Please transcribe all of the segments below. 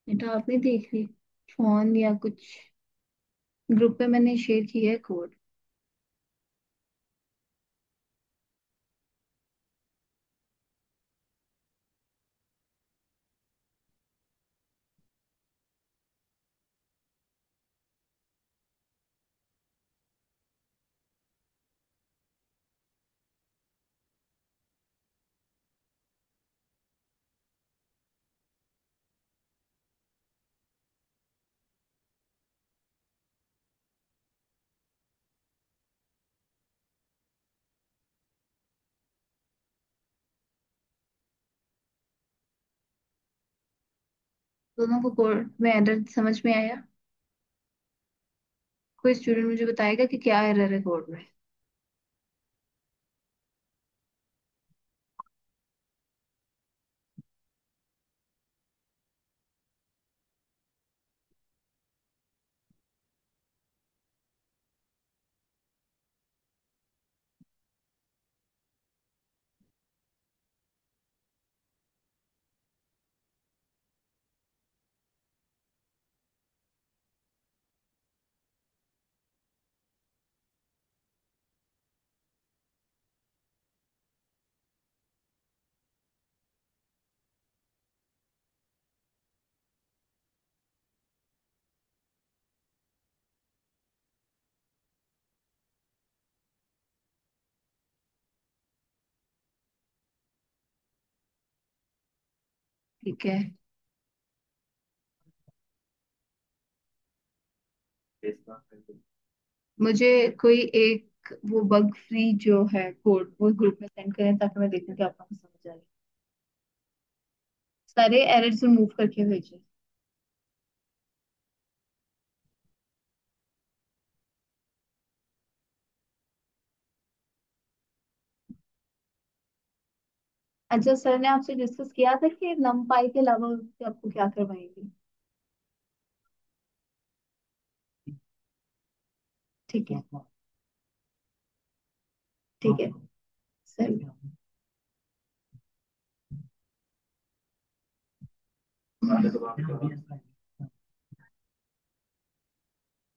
बेटा आप नहीं देख रही फोन या कुछ? ग्रुप पे मैंने शेयर किया है कोड। दोनों को कोड में एरर समझ में आया? कोई स्टूडेंट मुझे बताएगा कि क्या एरर है कोड में? ठीक है। मुझे कोई एक वो बग फ्री जो है कोड वो ग्रुप में सेंड करें ताकि मैं देखूं कि आप लोगों को समझ आ रही है। सारे एरर्स रिमूव करके भेजें। अच्छा, सर ने आपसे डिस्कस किया था कि नमपाई के अलावा उससे आपको क्या करवाएंगे? ठीक है। ठीक है सर।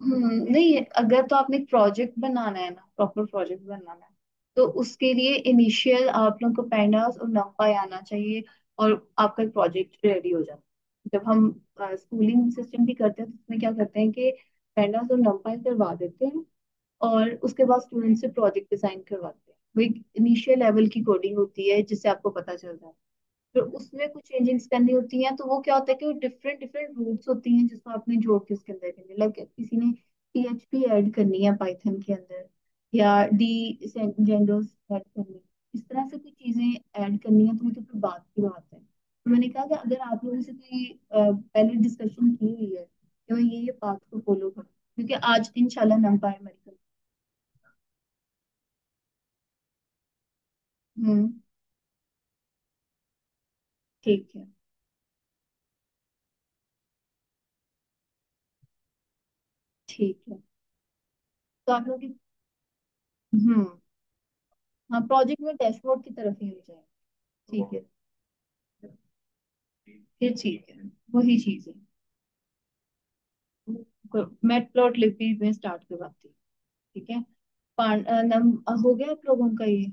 नहीं, अगर तो आपने एक प्रोजेक्ट बनाना है ना, प्रॉपर प्रोजेक्ट बनाना है, तो उसके लिए इनिशियल आप लोगों को पैंडास और नंपाई आना चाहिए। और आपका प्रोजेक्ट रेडी हो जाता है। जब हम स्कूलिंग सिस्टम भी करते हैं तो उसमें क्या करते हैं कि पैंडास और नंपाई करवा देते हैं, और उसके बाद स्टूडेंट से प्रोजेक्ट डिजाइन करवाते हैं। वो एक इनिशियल लेवल की कोडिंग होती है जिससे आपको पता चलता है। तो उसमें कुछ चेंजेस करनी होती हैं, तो वो क्या होता है कि वो डिफरेंट डिफरेंट रूट्स होती हैं जिसको आपने जोड़ के उसके अंदर करनी है। लाइक किसी ने PHP ऐड करनी है पाइथन के अंदर, या डी जेंडर्स ऐड करनी है। इस तरह से कोई चीजें ऐड करनी है तो वो तो फिर बात की बात है। तो मैंने कहा कि अगर आप लोगों से कोई पहले डिस्कशन की हुई है कि मैं ये बात को फॉलो करूँ, क्योंकि आज इंशाल्लाह नंबर मेडिकल। हम्म। ठीक है। ठीक है। तो आप लोग हम्म। हाँ, प्रोजेक्ट में डैशबोर्ड की तरफ ही हो जाए। ठीक है। फिर ठीक है। वही चीज है। मैटप्लॉट लिपि में स्टार्ट करवाती हूँ। ठीक है। हो गया आप लोगों का ये?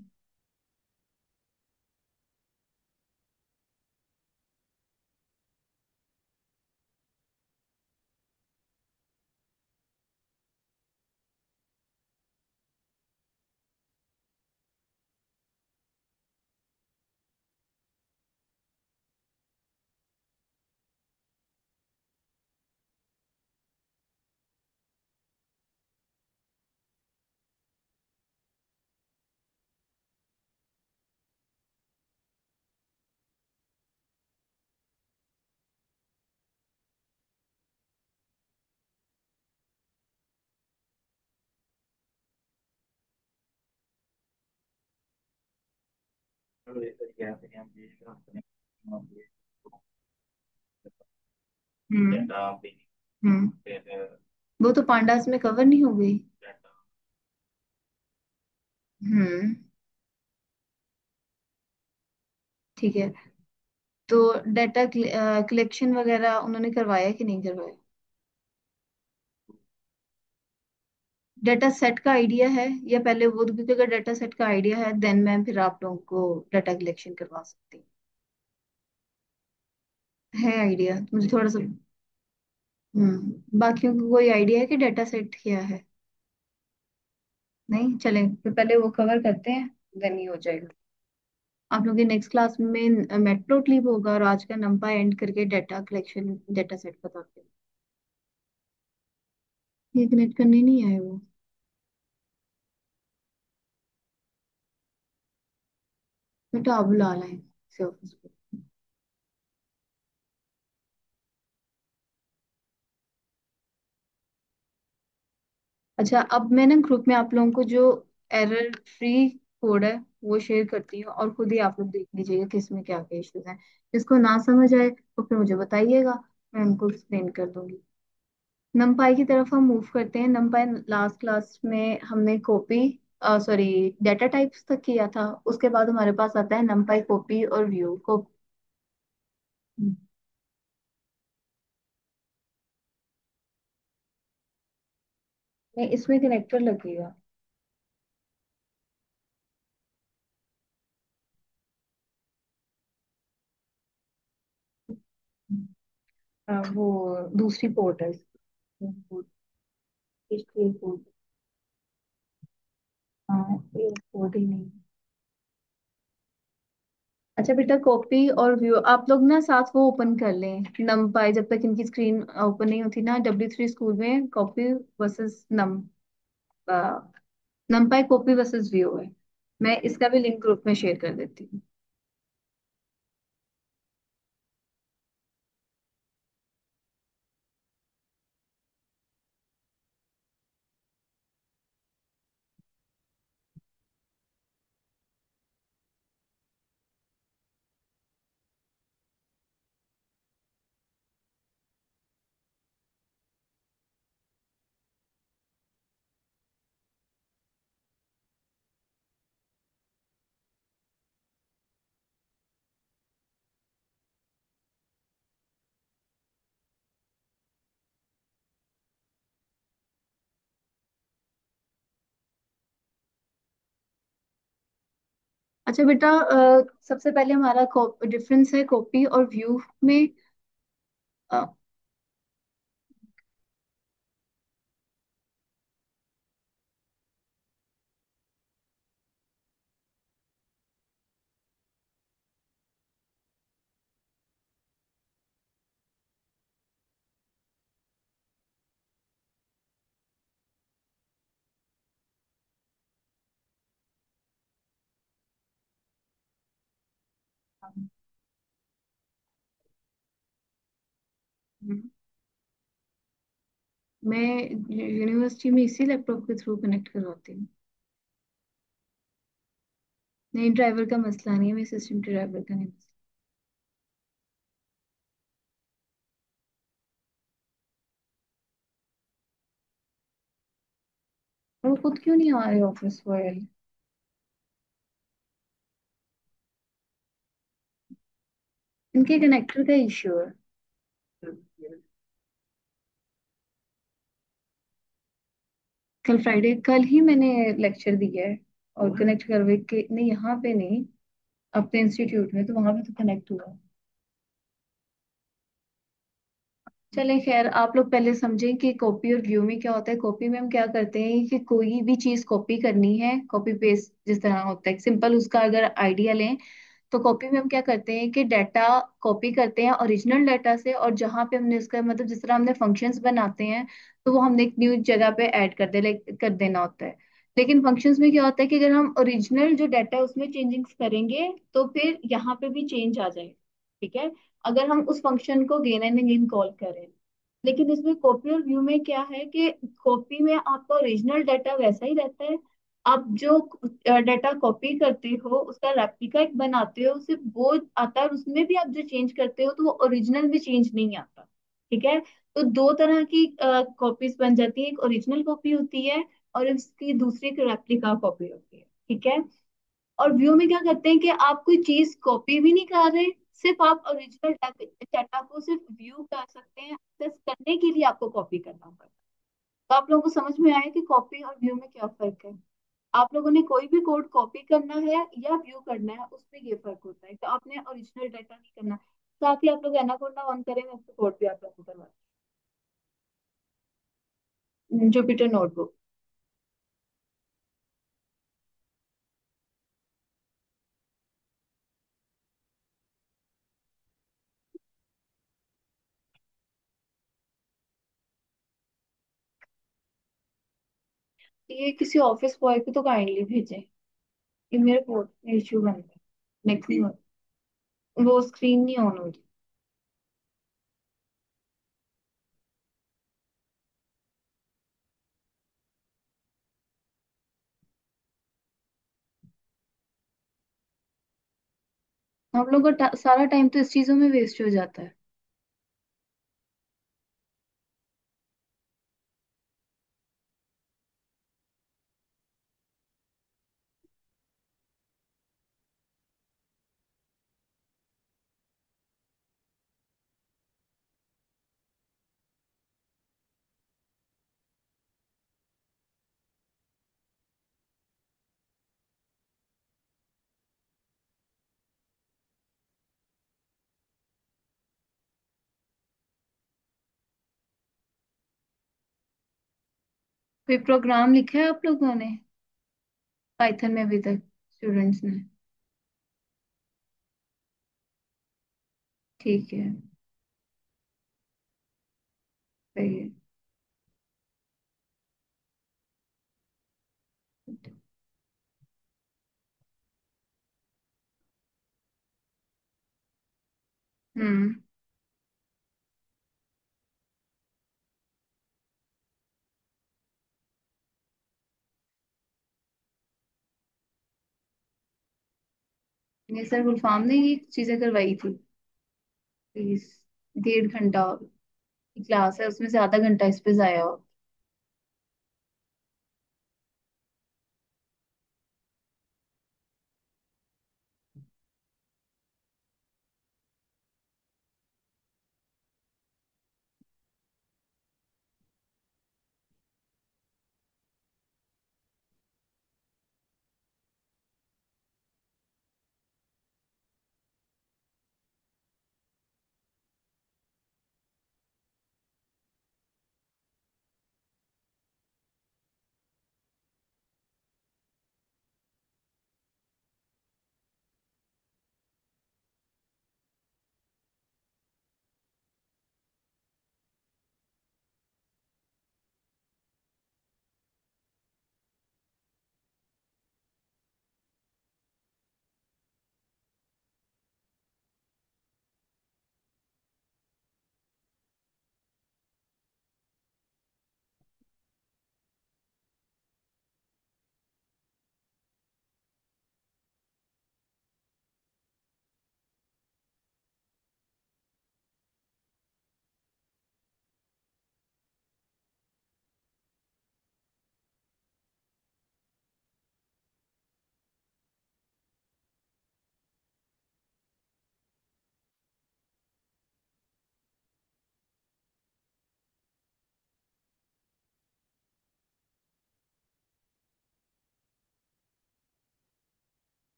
हम्म। हम्म। वो तो पांडास में कवर नहीं हो गई। हम्म। ठीक है। तो डाटा कलेक्शन वगैरह उन्होंने करवाया कि नहीं करवाया? डाटा सेट का आइडिया है, या पहले वो, क्योंकि अगर डाटा सेट का आइडिया है देन मैं फिर आप लोगों को डाटा कलेक्शन करवा सकती हूँ। है आइडिया मुझे थोड़ा सा। बाकियों को कोई आइडिया है कि डाटा सेट क्या है? नहीं, चलें फिर पहले वो कवर करते हैं, देन ही हो जाएगा। आप लोग के नेक्स्ट क्लास में मेट्रो क्लिप होगा, और आज का नंपा एंड करके डाटा कलेक्शन डाटा सेट बताते हैं। ये कनेक्ट करने नहीं आए वो। बेटा आप बुला लाए से ऑफिस पे। अच्छा, अब मैं ना ग्रुप में आप लोगों को जो एरर फ्री कोड है वो शेयर करती हूँ, और खुद ही आप लोग देख लीजिएगा कि इसमें क्या क्या इश्यूज हैं। जिसको ना समझ आए तो फिर मुझे बताइएगा, मैं उनको एक्सप्लेन कर दूंगी। नमपाई की तरफ हम मूव करते हैं। नमपाई लास्ट क्लास में हमने कॉपी, सॉरी, डाटा टाइप्स तक किया था। उसके बाद हमारे पास आता है नमपाई कॉपी और व्यू को। नहीं, इसमें कनेक्टर लगेगा। वो दूसरी पोर्ट है इसकी। इसकी पोर्ट। हाँ, ये पोर्ट ही नहीं। अच्छा बेटा, कॉपी और व्यू आप लोग ना साथ वो ओपन कर लें। नमपाई जब तक इनकी स्क्रीन ओपन नहीं होती ना, W3 स्कूल में copy versus नमपाई copy versus view है। मैं इसका भी लिंक ग्रुप में शेयर कर देती हूँ। अच्छा बेटा, सबसे पहले हमारा डिफरेंस है कॉपी और व्यू में। अ, मैं यूनिवर्सिटी में इसी लैपटॉप के थ्रू कनेक्ट करवाती हूँ। नहीं, ड्राइवर का मसला नहीं है, मेरे सिस्टम के ड्राइवर का नहीं मसला। और वो खुद क्यों नहीं आ रहे ऑफिस वर्ल्ड? इनके कनेक्टर का इश्यू है। कल फ्राइडे, कल ही मैंने लेक्चर दिया है, और कनेक्ट करवे के नहीं, यहाँ पे नहीं, अपने इंस्टीट्यूट में, तो वहां पे तो कनेक्ट हुआ। चलें, खैर आप लोग पहले समझें कि कॉपी और व्यू में क्या होता है। कॉपी में हम क्या करते हैं कि कोई भी चीज कॉपी करनी है, कॉपी पेस्ट जिस तरह होता है सिंपल, उसका अगर आइडिया लें, तो कॉपी में हम क्या करते हैं कि डाटा कॉपी करते हैं ओरिजिनल डाटा से, और जहाँ पे हमने उसका मतलब जिस तरह हमने फंक्शंस बनाते हैं, तो वो हमने एक न्यू जगह पे ऐड कर दे लाइक कर देना होता है। लेकिन फंक्शंस में क्या होता है कि अगर हम ओरिजिनल जो डाटा है उसमें चेंजिंग्स करेंगे, तो फिर यहाँ पे भी चेंज आ जाए। ठीक है, अगर हम उस फंक्शन को गेन एंड अगेन कॉल करें। लेकिन इसमें कॉपी और व्यू में क्या है कि कॉपी में आपका ओरिजिनल डाटा वैसा ही रहता है। आप जो डाटा कॉपी करते हो उसका रेप्लिका एक बनाते हो, सिर्फ वो आता है, और उसमें भी आप जो चेंज करते हो तो वो ओरिजिनल में चेंज नहीं आता। ठीक है, तो दो तरह की कॉपीज बन जाती है, एक ओरिजिनल कॉपी होती है, और इसकी दूसरी एक रेप्लिका कॉपी होती है। ठीक है, और व्यू में क्या करते हैं कि आप कोई चीज कॉपी भी नहीं कर रहे, सिर्फ आप ओरिजिनल डाटा को सिर्फ व्यू कर सकते हैं, एक्सेस करने के लिए आपको कॉपी करना पड़ता है। तो आप लोगों को समझ में आया कि कॉपी और व्यू में क्या फर्क है। आप लोगों ने कोई भी कोड कॉपी करना है या व्यू करना है, उसमें ये फर्क होता है कि आपने ओरिजिनल डाटा नहीं करना। साथ ही आप लोग एनाकोंडा ऑन करेंगे तो कोड भी आप लोगों को करवा, जुपिटर नोटबुक। ये किसी ऑफिस बॉय को तो काइंडली भेजें, ये मेरे कोड में इश्यू बन रहा है। नेक्स्ट, वो स्क्रीन नहीं ऑन हो रही। हम लोग का सारा टाइम तो इस चीजों में वेस्ट हो जाता है। कोई प्रोग्राम लिखा है आप लोगों ने पाइथन में अभी तक, स्टूडेंट्स ने? ठीक है, सही है। हम्म। ये सर गुलफाम ने ये चीजें करवाई थी। प्लीज, 1.5 घंटा की क्लास है, उसमें से आधा घंटा इस पे जाया हो।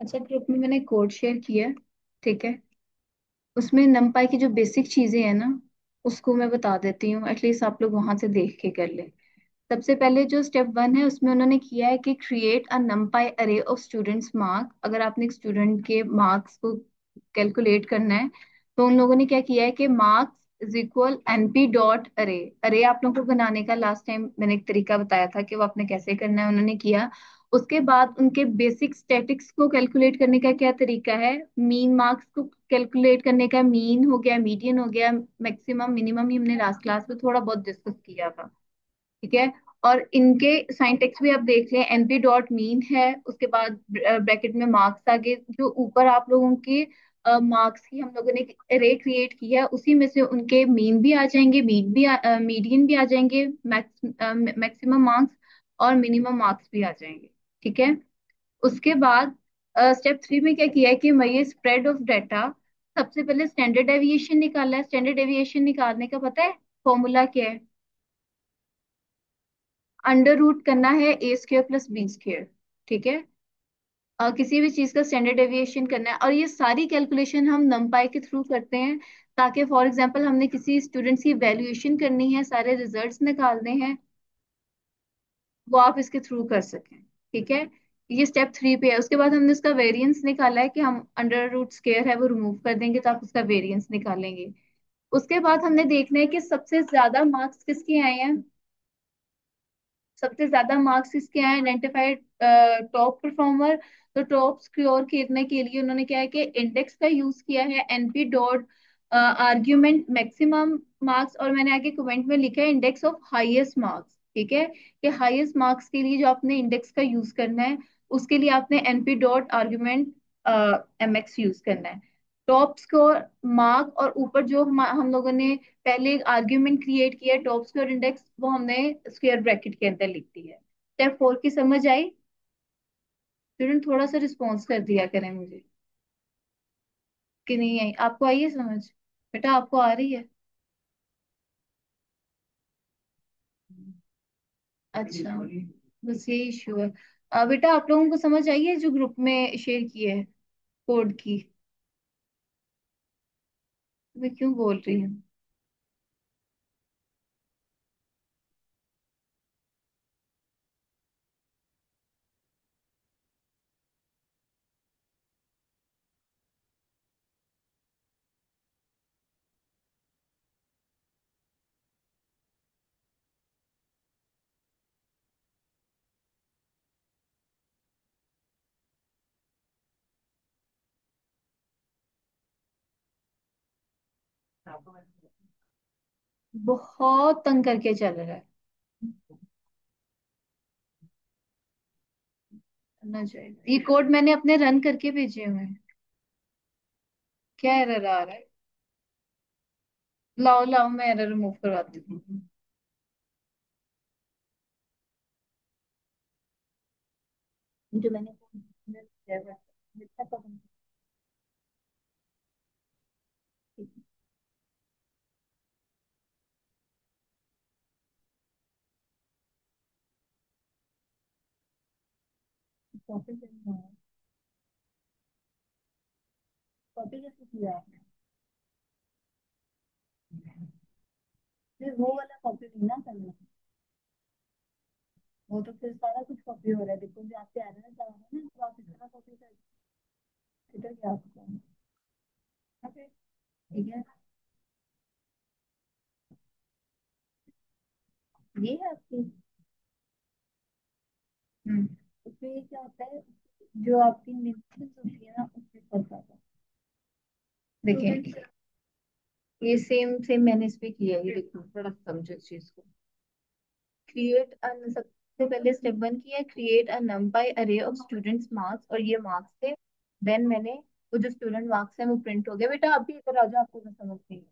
अच्छा, ग्रुप में मैंने कोड शेयर किया है, ठीक है। उसमें numpy की जो बेसिक चीजें हैं ना, उसको मैं बता देती हूँ, एटलीस्ट आप लोग वहां से देख के कर ले। सबसे पहले जो स्टेप वन है उसमें उन्होंने किया है कि क्रिएट अ नंपाई अरे ऑफ स्टूडेंट्स मार्क। अगर आपने एक स्टूडेंट के मार्क्स को कैलकुलेट करना है तो उन लोगों ने क्या किया है कि marks is equal NP dot अरे। अरे आप लोगों को बनाने का लास्ट टाइम मैंने एक तरीका बताया था कि वो आपने कैसे करना है, उन्होंने किया। उसके बाद उनके बेसिक स्टैटिक्स को कैलकुलेट करने का क्या तरीका है, मीन मार्क्स को कैलकुलेट करने का, मीन हो गया, मीडियन हो गया, मैक्सिमम मिनिमम ही हमने लास्ट क्लास में थोड़ा बहुत डिस्कस किया था। ठीक है। और इनके साइन टेक्स्ट भी आप देख लें, एनपी डॉट मीन है, उसके बाद ब्रैकेट में मार्क्स आगे, जो ऊपर आप लोगों के मार्क्स की हम लोगों ने अरे क्रिएट किया है, उसी में से उनके मीन भी आ जाएंगे, मीडियन भी आ जाएंगे, मैक्सिमम मार्क्स और मिनिमम मार्क्स भी आ जाएंगे। ठीक है। उसके बाद स्टेप थ्री में क्या किया है कि मैं ये स्प्रेड ऑफ डाटा, सबसे पहले स्टैंडर्ड डेविएशन निकाला है। स्टैंडर्ड डेविएशन निकालने का पता है फॉर्मूला क्या है? अंडर रूट करना है ए स्क्वेयर प्लस बी स्क्वेयर। ठीक है। किसी भी चीज का स्टैंडर्ड डेविएशन करना है, और ये सारी कैलकुलेशन हम नमपाई के थ्रू करते हैं, ताकि फॉर एग्जांपल हमने किसी स्टूडेंट्स की वैल्यूएशन करनी है, सारे रिजल्ट्स निकालने हैं, वो आप इसके थ्रू कर सकें। ठीक है। ये स्टेप थ्री पे है। उसके बाद हमने उसका वेरिएंस निकाला है कि हम अंडर रूट स्क्वेयर है वो रिमूव कर देंगे तो आप उसका वेरिएंस निकालेंगे। उसके बाद हमने देखना है कि सबसे ज्यादा मार्क्स किसके आए हैं। सबसे ज्यादा मार्क्स इसके आए आइडेंटिफाइड टॉप परफॉर्मर। तो टॉप स्कोर करने के लिए उन्होंने क्या है कि इंडेक्स का यूज किया है, NP dot argument maximum marks, और मैंने आगे कमेंट में लिखा है इंडेक्स ऑफ हाईएस्ट मार्क्स। ठीक है। कि हाईएस्ट मार्क्स के लिए जो आपने इंडेक्स का यूज करना है, उसके लिए आपने NP dot argument MX use करना है। टॉप स्कोर मार्क, और ऊपर जो हम लोगों ने पहले एक आर्ग्यूमेंट क्रिएट किया टॉप स्क्वायर इंडेक्स, वो हमने स्क्वायर ब्रैकेट के अंदर लिख दी है। स्टेप फोर की समझ आई? स्टूडेंट थोड़ा सा रिस्पॉन्स कर दिया करें मुझे, कि नहीं आई? आपको आई है समझ? बेटा आपको आ रही है? अच्छा, बस यही इशू है। बेटा आप लोगों को समझ आई है जो ग्रुप में शेयर की है कोड की? मैं क्यों बोल रही हूँ? बहुत तंग करके चल रहा है। ना चाहिए, ये कोड मैंने अपने रन करके भेजे हुए हैं। क्या एरर आ रहा है? लाओ लाओ, मैं एरर रिमूव करवाती हूँ। जो मैंने कॉपी करना है। कॉपी कैसे किया है? फिर वो वाला कॉपी नहीं ना करना। वो तो फिर सारा कुछ कॉपी हो रहा है, देखो जो आपके एरर आ रहा है ना, तो आप इस तरह कॉपी कर इधर क्या आपको? ओके। ठीक है। ये है आपकी। हम्म। उसमें ये क्या होता है, जो आपकी निम्न होती है ना उससे फर्क आता है। देखिए, ये सेम सेम मैंने इस पे किया है, ये देखो थोड़ा समझो इस चीज को। क्रिएट अन सबसे पहले स्टेप वन किया, क्रिएट अ नंपाई अरे ऑफ स्टूडेंट्स मार्क्स, और ये मार्क्स थे। देन मैंने वो जो स्टूडेंट मार्क्स है वो प्रिंट हो गया। बेटा आप भी इधर आ जाओ, आपको मैं समझ नहीं है।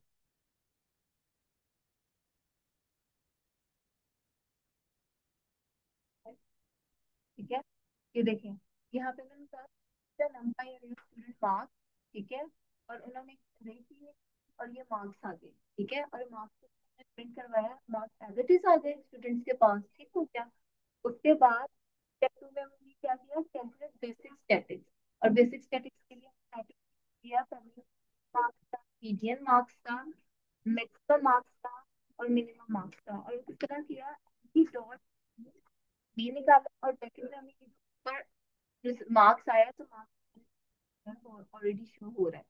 ठीक है। ये देखें, यहाँ पे मैंने कहा नंपाई अरे ऑफ स्टूडेंट मार्क्स। ठीक है। और उन्होंने अरे किए, और ये मार्क्स आ गए। ठीक है। और मार्क्स प्रिंट करवाया, मार्क्स एज इट इज आ गए स्टूडेंट्स के पास। ठीक हो गया। उसके बाद स्टेप टू में हमने क्या किया, कैलकुलेट बेसिक स्टैटिक्स। और बेसिक स्टैटिक्स के लिए स्टैटिक्स किया, पहले मार्क्स था, मीडियन मार्क्स था, मैक्सिमम मार्क्स था, और मिनिमम मार्क्स था। और किस तरह किया, मार्क्स आया तो मार्क्स ऑलरेडी शो हो रहा है,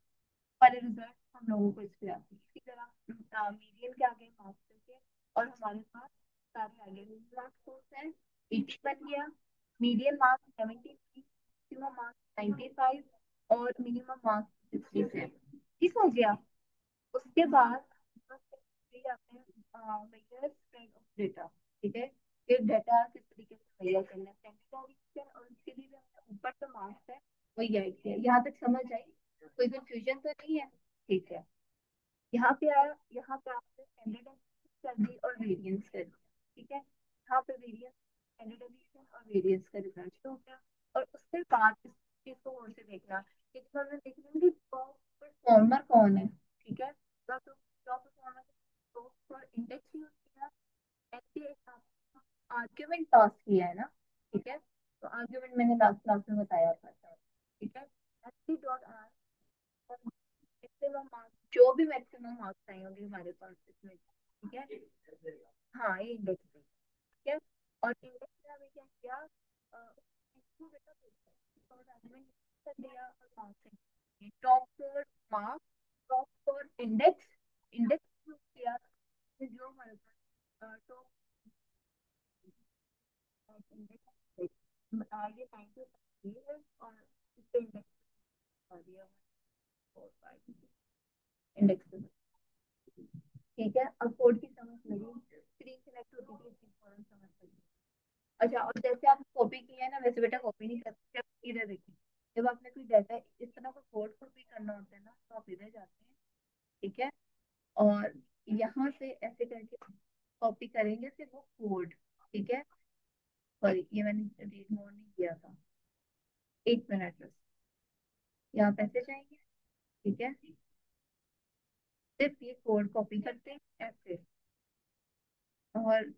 पर रिजल्ट हम लोगों को इस पे आती है। इसी तरह मीडियन के आगे मार्क्स के, और हमारे पास सारे आगे मार्क्स है, 80 बन गया, मीडियन मार्क्स 73, मैक्सिमम मार्क्स 95, और मिनिमम मार्क्स 67। ठीक हो गया। उसके बाद ये आते हैं मेजर स्प्रेड ऑफ डेटा। ठीक है, फिर डेटा किस तरीके से मेजर करना है, स्टैंडर्ड डेविएशन, और उसके लिए भी हमने ऊपर जो मार्क्स है वही गाइड किया। यहाँ तक समझ आई? कोई कंफ्यूजन तो नहीं है? ठीक है। यहाँ पे आया, यहाँ पे आपने स्टैंडर्ड डेविएशन कर दी और वेरिएंस कर दिया। ठीक है, यहाँ पे वेरिएंस, स्टैंडर्ड डेविएशन और वेरिएंस का रिजल्ट हो गया। और उसके बाद इस चीज को और से देखना कि जब हमने देखना है कि टॉप परफॉर्मर कौन है। ठीक है, तो टॉप परफॉर्मर टॉप पर इंडेक्स यूज किया, ऐसे हिसाब से आर्ग्यूमेंट पास किया है ना। ठीक है, तो आर्ग्यूमेंट मैंने लास्ट क्लास में बताया था। ठीक है, S dot are, maximum marks, जो भी मैक्सिमम मार्क्स आए होंगे हमारे पास इसमें। ठीक है, हाँ ये इंडेक्स है। ठीक है, और इंडेक्स में हमें क्या किया, इसको बेटा और आर्गुमेंट कर दिया और marks, top for marks, top for index, index use किया, फिर जो हमारे पास टॉप इंडेक्स ये 90 है, और इस पे इंडेक्स आ दिया 4 5 इंडेक्स। ठीक है, अब कोड की समझ लगी, स्क्रीन सिलेक्ट होती थी इसकी फौरन समझ लगी। अच्छा, और जैसे आपने कॉपी किया है ना, वैसे बेटा कॉपी नहीं करते, जब इधर देखिए, जब आपने कोई डाटा इस तरह का कोड कॉपी करना होता है ना, तो आप इधर जाते हैं। ठीक है, और यहाँ से ऐसे करके कॉपी करेंगे फिर वो कोड। ठीक है, सॉरी ये मैंने रीड मोड नहीं किया था, 1 मिनट बस। यहाँ पैसे जाएंगे। ठीक है, सिर्फ ये कोड कॉपी करते हैं ऐसे, और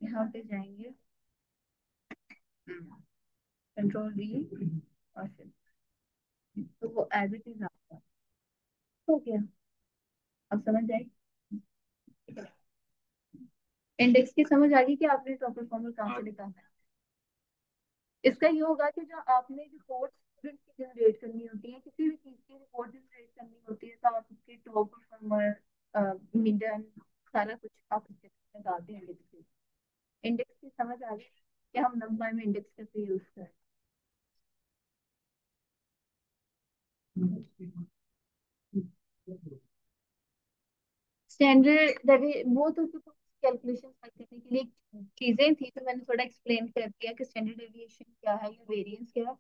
यहाँ पे जाएंगे, कंट्रोल वी, और फिर तो वो एज इट इज आता हो गया। अब समझ आई? इंडेक्स की समझ आ गई कि आपने प्रॉपर फॉर्मूला कहाँ से निकालना है। इसका ये होगा कि जो आपने रिपोर्ट स्टूडेंट की जनरेट करनी होती है, किसी भी चीज की रिपोर्ट जनरेट करनी होती है, तो आप उसके टॉप परफॉर्मर, मीडियन, सारा कुछ आप उसके अंदर डालते हैं इंडेक्स से। इंडेक्स की समझ आ गई कि हम नंबर में इंडेक्स कैसे यूज करें। स्टैंडर्ड वो तो कैलकुलेशन करने के लिए चीजें थी, तो मैंने थोड़ा एक्सप्लेन कर दिया कि स्टैंडर्ड डेविएशन क्या है या वेरिएंस क्या है।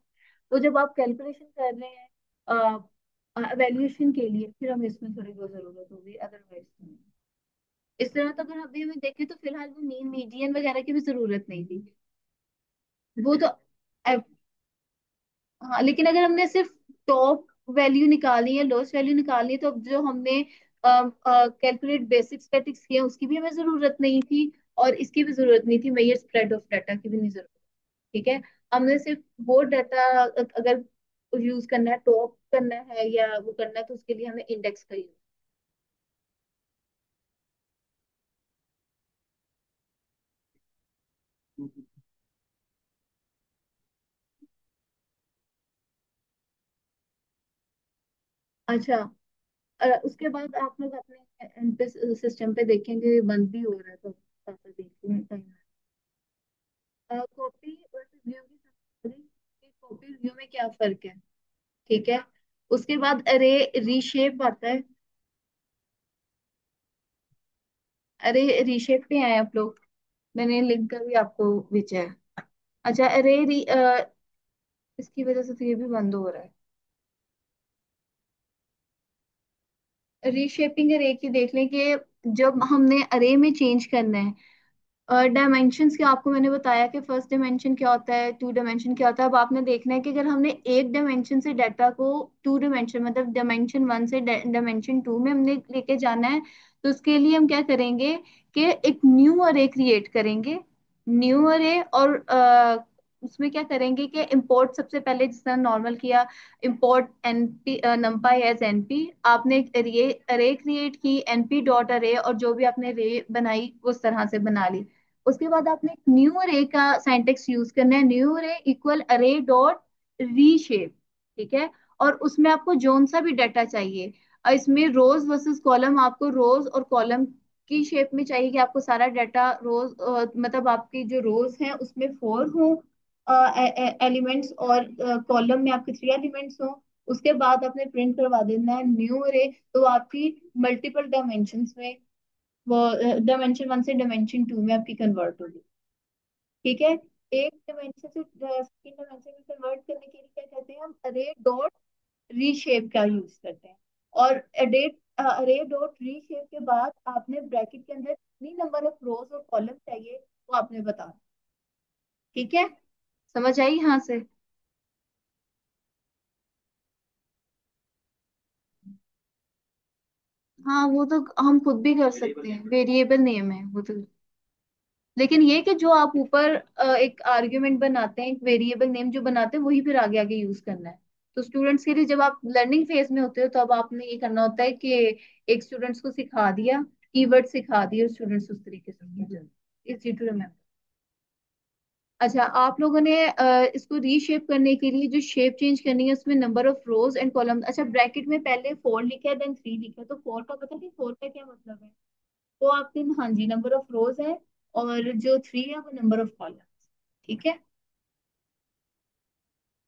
तो जब आप कैलकुलेशन कर रहे हैं वैल्यूएशन के लिए, फिर हमें इसमें थोड़ी बहुत जरूरत होगी, अदरवाइज नहीं। इस तरह तो अगर अभी हमें देखें तो फिलहाल वो मीन मीडियन वगैरह की भी जरूरत नहीं थी। वो तो हाँ, लेकिन अगर हमने सिर्फ टॉप वैल्यू निकाली है, लोएस्ट वैल्यू निकाली है, तो अब जो हमने कैलकुलेट बेसिक स्टैटिक्स किया उसकी भी हमें जरूरत नहीं थी, और इसकी भी जरूरत नहीं थी, मेजर स्प्रेड ऑफ डाटा की भी नहीं जरूरत। ठीक है, हमने सिर्फ वो डाटा अगर यूज करना है, टॉप करना है या वो करना है, तो उसके लिए हमें इंडेक्स का यूज। अच्छा, उसके बाद आप लोग अपने सिस्टम पे देखेंगे बंद भी हो रहा है, तो देखिए कॉपी वर्सेस व्यू की समझ, कॉपी व्यू में क्या फर्क है। ठीक है, उसके बाद अरे रीशेप आता है। अरे रीशेप पे आए आप लोग, मैंने लिंक का भी आपको भेजा है। अच्छा, इसकी वजह से तो ये भी बंद हो रहा है। रीशेपिंग अरे की देख लें कि जब हमने अरे में चेंज करना है डायमेंशंस के, आपको मैंने बताया कि फर्स्ट डायमेंशन क्या होता है, टू डायमेंशन क्या होता है। अब आपने देखना है कि अगर हमने एक डायमेंशन से डाटा को टू डायमेंशन, मतलब डायमेंशन 1 से डायमेंशन 2 में हमने लेके जाना है, तो उसके लिए हम क्या करेंगे कि एक न्यू अरे क्रिएट करेंगे। न्यू अरे, और उसमें क्या करेंगे कि इंपोर्ट, सबसे पहले जिस तरह नॉर्मल किया, import NP NumPy as NP, आपने एक अरे क्रिएट की एनपी डॉट अरे, और जो भी आपने अरे बनाई वो उस तरह से बना ली। उसके बाद आपने एक न्यू अरे का सिंटेक्स यूज करना है, न्यू अरे इक्वल अरे डॉट रीशेप। ठीक है। और उसमें आपको जोन सा भी डाटा चाहिए, और इसमें रोज वर्सेस कॉलम, आपको रोज और कॉलम की शेप में चाहिए कि आपको सारा डाटा रोज, मतलब आपकी जो रोज है उसमें 4 हो एलिमेंट्स, और कॉलम में आपके 3 एलिमेंट्स हो। उसके बाद आपने प्रिंट करवा देना है न्यू अरे। तो आपकी मल्टीपल डायमेंशंस में, वो डायमेंशन 1 से डायमेंशन 2 में आपकी कन्वर्ट होगी। ठीक है। एक डायमेंशन से सेकंड डायमेंशन में कन्वर्ट करने के लिए क्या कहते हैं, हम अरे डॉट रीशेप का यूज करते हैं। और अरे डॉट रीशेप के बाद आपने ब्रैकेट के अंदर कितनी नंबर ऑफ रोज और कॉलम चाहिए वो आपने बताना। ठीक है। समझ आई यहाँ से? हाँ वो तो हम खुद भी कर सकते हैं, वेरिएबल नेम है वो तो। लेकिन ये कि जो आप ऊपर एक आर्ग्यूमेंट बनाते हैं, एक वेरिएबल नेम जो बनाते हैं, वही फिर आगे आगे यूज करना है। तो स्टूडेंट्स के लिए जब आप लर्निंग फेज में होते हो तो अब आपने ये करना होता है कि एक स्टूडेंट्स को सिखा दिया, कीवर्ड सिखा दिए, स्टूडेंट्स उस तरीके से इजी टू रिमेम्बर। अच्छा, आप लोगों ने इसको रीशेप करने के लिए जो शेप चेंज करनी है उसमें number of rose and column, अच्छा ब्रैकेट में पहले 4 लिखा है देन 3 लिखा है, तो 4 का पता नहीं 4 का क्या मतलब है? वो आपके, हाँ जी, नंबर ऑफ रोज है, और जो 3 है वो नंबर ऑफ कॉलम। ठीक है।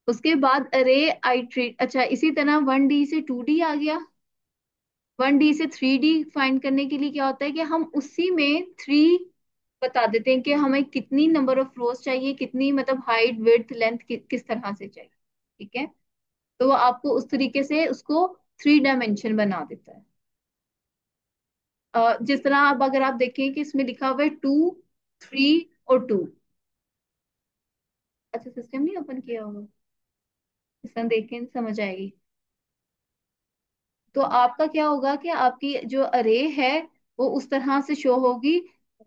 उसके बाद अरे आई ट्रीट, अच्छा इसी तरह 1D से 2D आ गया। 1D से 3D फाइंड करने के लिए क्या होता है कि हम उसी में 3 बता देते हैं कि हमें कितनी नंबर ऑफ रोज चाहिए, कितनी मतलब हाइट विड्थ लेंथ किस तरह से चाहिए। ठीक है। तो वो आपको उस तरीके से उसको 3 डायमेंशन बना देता है। जिस तरह अब अगर आप देखें कि इसमें लिखा हुआ है 2, 3 और 2। अच्छा, सिस्टम नहीं ओपन किया होगा, इस तरह देखें समझ आएगी। तो आपका क्या होगा कि आपकी जो अरे है वो उस तरह से शो होगी,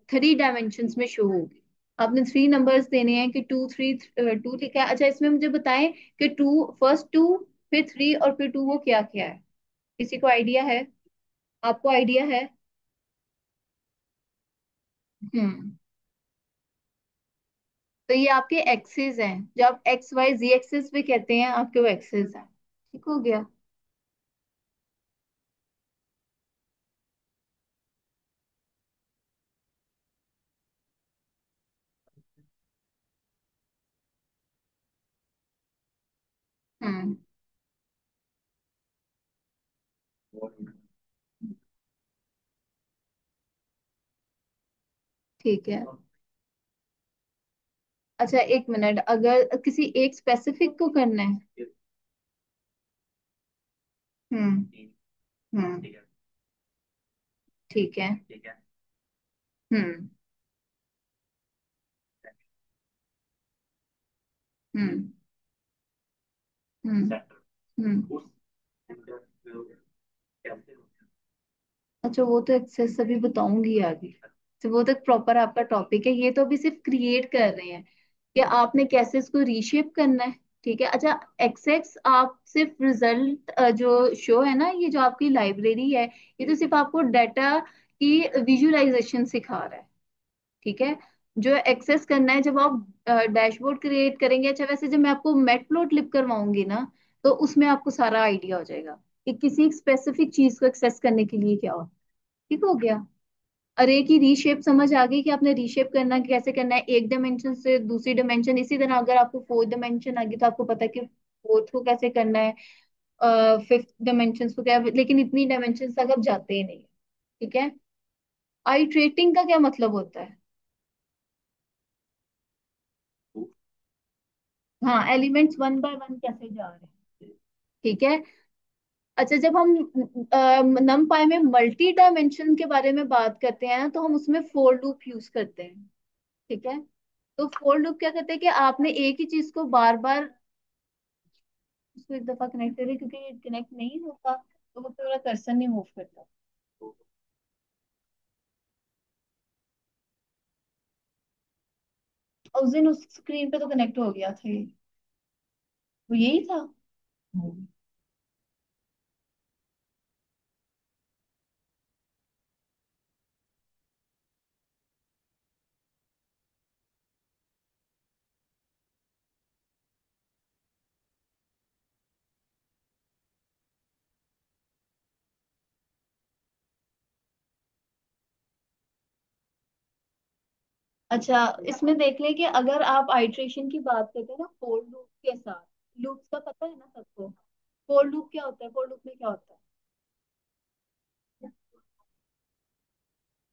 3 डायमेंशंस में शो होगी। आपने 3 नंबर्स देने हैं कि 2 3 2 लिखा है। अच्छा, इसमें मुझे बताएं कि फर्स्ट 2 फिर 3 और फिर 2 वो क्या क्या है? किसी को आइडिया है? आपको आइडिया है? हम्म। तो ये आपके एक्सेस हैं, जो आप XYZ एक्सेस भी कहते हैं, आपके वो एक्सेस हैं। ठीक हो गया। हम्म। ठीक है। अच्छा एक मिनट, अगर किसी एक स्पेसिफिक को करना है। हम्म। हम्म। ठीक है। हम्म। हम्म। हम्म। हम्म। अच्छा, वो तो एक्सेस अभी बताऊंगी आगे। तो वो तो प्रॉपर आपका टॉपिक है, ये तो अभी सिर्फ क्रिएट कर रहे हैं कि आपने कैसे इसको रीशेप करना है। ठीक है। अच्छा, एक्सेस आप सिर्फ रिजल्ट जो शो है ना, ये जो आपकी लाइब्रेरी है, ये तो सिर्फ आपको डाटा की विजुअलाइजेशन सिखा रहा है। ठीक है। जो एक्सेस करना है जब आप डैशबोर्ड क्रिएट करेंगे, अच्छा वैसे जब मैं आपको मैटप्लॉटलिब करवाऊंगी ना, तो उसमें आपको सारा आइडिया हो जाएगा कि किसी स्पेसिफिक चीज को एक्सेस करने के लिए क्या हो। ठीक हो गया। अरे की रीशेप समझ आ गई कि आपने रीशेप करना कैसे करना है, एक डायमेंशन से दूसरी डायमेंशन। इसी तरह अगर आपको 4 डायमेंशन आ गई तो आपको पता है कि फोर्थ को कैसे करना है, फिफ्थ डायमेंशन को क्या, लेकिन इतनी डायमेंशन तक आप जाते ही नहीं। ठीक है। आइट्रेटिंग का क्या मतलब होता है? हाँ, एलिमेंट्स 1 बाय 1 कैसे जा रहे हैं। ठीक है। अच्छा, जब हम नमपाई में मल्टी डायमेंशन के बारे में बात करते हैं तो हम उसमें फोर लूप यूज करते हैं। ठीक है। तो फोर लूप क्या करते हैं कि आपने एक ही चीज को बार बार उसको एक दफा कनेक्ट करें, क्योंकि ये कनेक्ट नहीं होता तो वो पूरा कर्सर नहीं मूव करता। और उस दिन उस स्क्रीन पे तो कनेक्ट हो गया था ये, वो यही था। हम्म। अच्छा, इसमें देख ले कि अगर आप आइट्रेशन की बात करते हैं ना फोर लूप के साथ, लूप्स का पता है ना सबको। फोर लूप क्या होता है, फोर लूप में क्या होता है?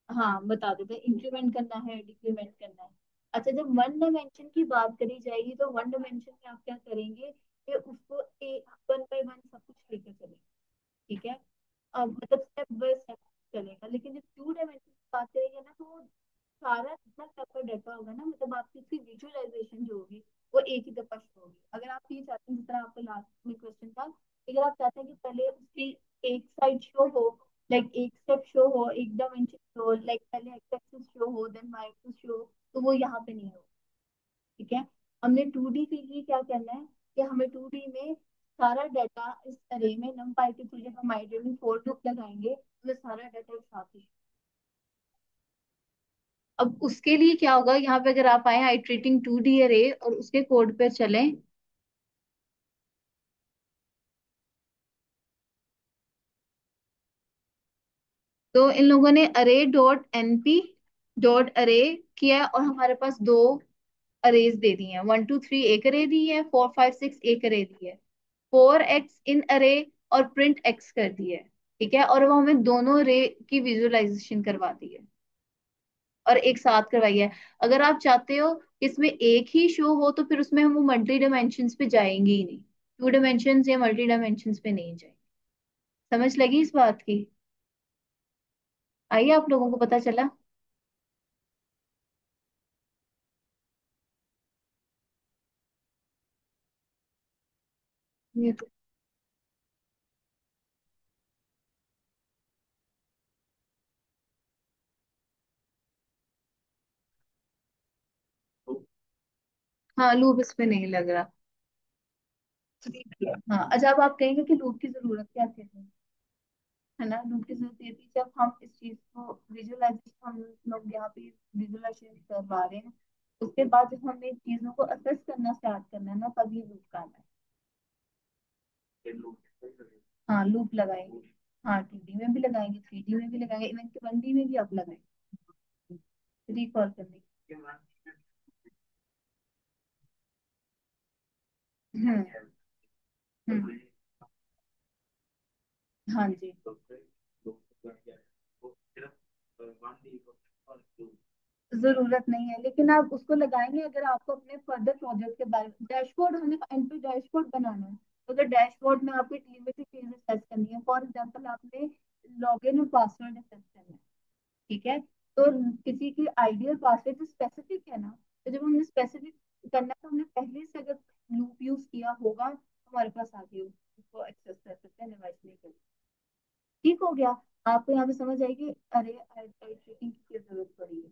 हाँ बता देते हैं, इंक्रीमेंट करना है, डिक्रीमेंट करना है। अच्छा, जब वन डायमेंशन की बात करी जाएगी तो वन डायमेंशन में आप क्या करेंगे कि उसको वन बाय वन सब कुछ लेकर चलेंगे। ठीक है। अब मतलब स्टेप बाय स्टेप चलेगा, लेकिन जब टू डायमेंशन की बात करेंगे ना तो सारा जितना आपका डाटा होगा ना, मतलब आपकी उसकी विजुअलाइजेशन जो होगी वो एक ही दफा शो होगी। अगर आप ये चाहते हैं, जिस तरह आपका लास्ट में क्वेश्चन था, अगर आप चाहते हैं कि पहले उसकी एक साइड शो हो, लाइक एक स्टेप शो हो, एक डायमेंशन शो, लाइक पहले एक्स एक्सिस शो हो देन वाई एक्सिस शो, तो वो यहाँ पे नहीं हो। ठीक है। हमने टू डी के लिए क्या करना है कि हमें टू डी में सारा डाटा इस तरह में numpy के थ्रू जब हम आइडियली फोर लूप लगाएंगे तो सारा डाटा एक साथ ही। अब उसके लिए क्या होगा, यहाँ पे अगर आप आए आइट्रेटिंग टू डी अरे और उसके कोड पे चलें, तो इन लोगों ने अरे डॉट एनपी डॉट अरे किया और हमारे पास दो अरेज दे दी हैं, 1 2 3 एक अरे दी है, 4 5 6 एक अरे दी है, 4x इन अरे और प्रिंट एक्स कर दी है। ठीक है, और वो हमें दोनों अरे की विजुअलाइजेशन करवा दी है और एक साथ करवाई है। अगर आप चाहते हो कि इसमें एक ही शो हो तो फिर उसमें हम वो मल्टी डायमेंशंस पे जाएंगे ही नहीं, टू डायमेंशंस या मल्टी डायमेंशंस पे नहीं जाएंगे। समझ लगी इस बात की? आइए, आप लोगों को पता चला। ये तो हाँ, लूप इसमें नहीं लग रहा। हाँ, अच्छा, अब आप कहेंगे कि लूप की जरूरत क्या थी, है ना? लूप की जरूरत ये थी जब हम इस चीज को विजुअलाइजेशन, हम लोग यहाँ पे विजुअलाइजेशन करवा रहे हैं, उसके बाद जब हमें चीजों को असेस करना स्टार्ट करना है ना, तब ये लूप काम है। हाँ, लूप लगाएंगे। हाँ, 2D में भी लगाएंगे, 3D में भी लगाएंगे, इवन के 1D में भी आप लगाएंगे रिकॉल करने के लिए। हम्म। हम्म। हाँ जी। जरूरत नहीं है, लेकिन आप उसको लगाएंगे अगर आपको अपने फर्दर प्रोजेक्ट के बारे में डैशबोर्ड, हमें एंड पे डैशबोर्ड बनाना है। तो अगर डैशबोर्ड में आपकी टीम में से चीजें सेट करनी है, फॉर एग्जांपल आपने लॉगिन और पासवर्ड सेट करना है। ठीक है। तो किसी की आइडियल पासवर्ड तो स्पेसिफिक है ना, तो जब हमने स्पेसिफिक करना है तो हमने पहले से अगर लूप यूज किया होगा तो हमारे पास आगे उसको एक्सेस कर सकते हैं, डिवाइस नहीं कर। ठीक हो गया? आपको यहाँ पे समझ आएगी अरे ट्रेकिंग की क्या जरूरत पड़ी है।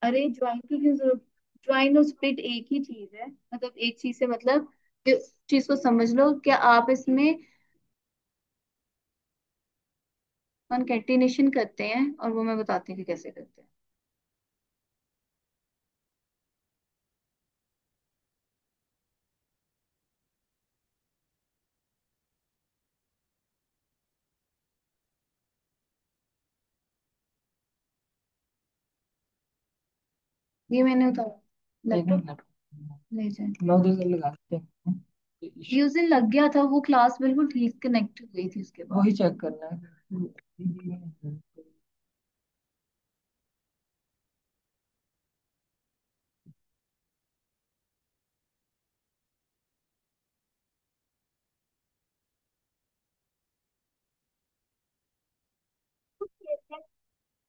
अरे ज्वाइन की क्यों जरूरत? ज्वाइन और स्प्लिट एक ही चीज है, मतलब एक चीज से मतलब कि चीज को समझ लो क्या आप इसमें कॉन्केटिनेशन करते हैं, और वो मैं बताती हूँ कि कैसे करते हैं। ये मैंने उतारा लैपटॉप ले जाए, लॉग इन लगाते हैं। यूजिन लग गया था, वो क्लास बिल्कुल ठीक कनेक्ट हुई थी उसके बाद। वही चेक करना है।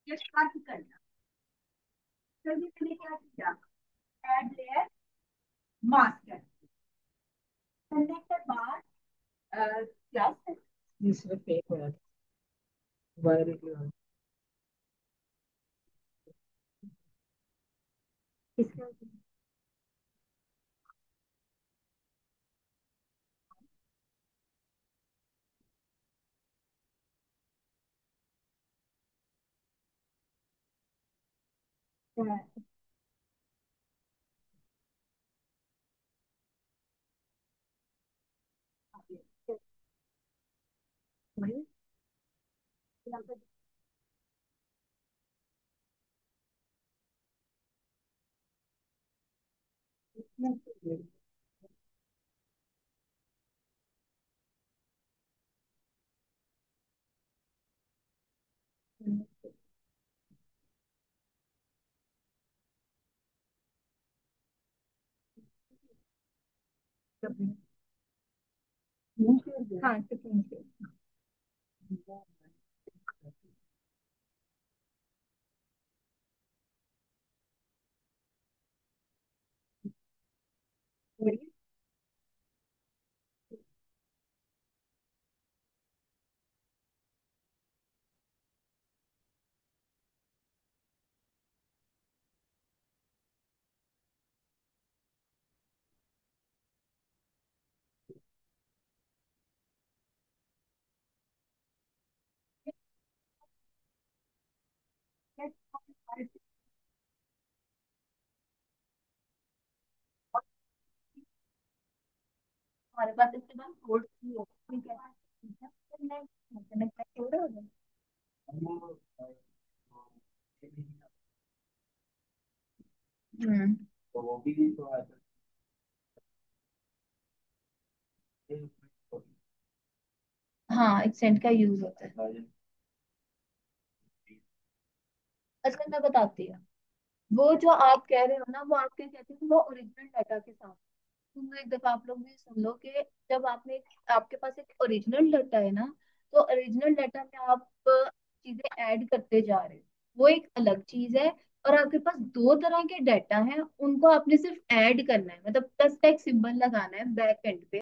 ये स्टार्ट करना, जल्दी मैंने क्या किया, ऐड लेयर मास्टर करने के बाद प्लस, ये सिर्फ फेक हो रहा था, वायरल इसका हाँ सेकंड से। हमारे पास इसके बाद कोड भी होगा, ठीक है। कनेक्ट हो रहा है। हम्म। हाँ एक्सेंट का यूज होता है। अच्छा मैं बताती हूँ। वो जो आप कह रहे हो ना, वो आपके कहते हैं वो ओरिजिनल डाटा के साथ। तुम एक दफा आप लोग भी सुन लो कि जब आपके पास एक ओरिजिनल डाटा है ना, तो ओरिजिनल डाटा में आप चीजें ऐड करते जा रहे हो, वो एक अलग चीज है। और आपके पास दो तरह के डाटा हैं, उनको आपने सिर्फ ऐड करना है, मतलब प्लस का एक सिंबल लगाना है बैक एंड पे।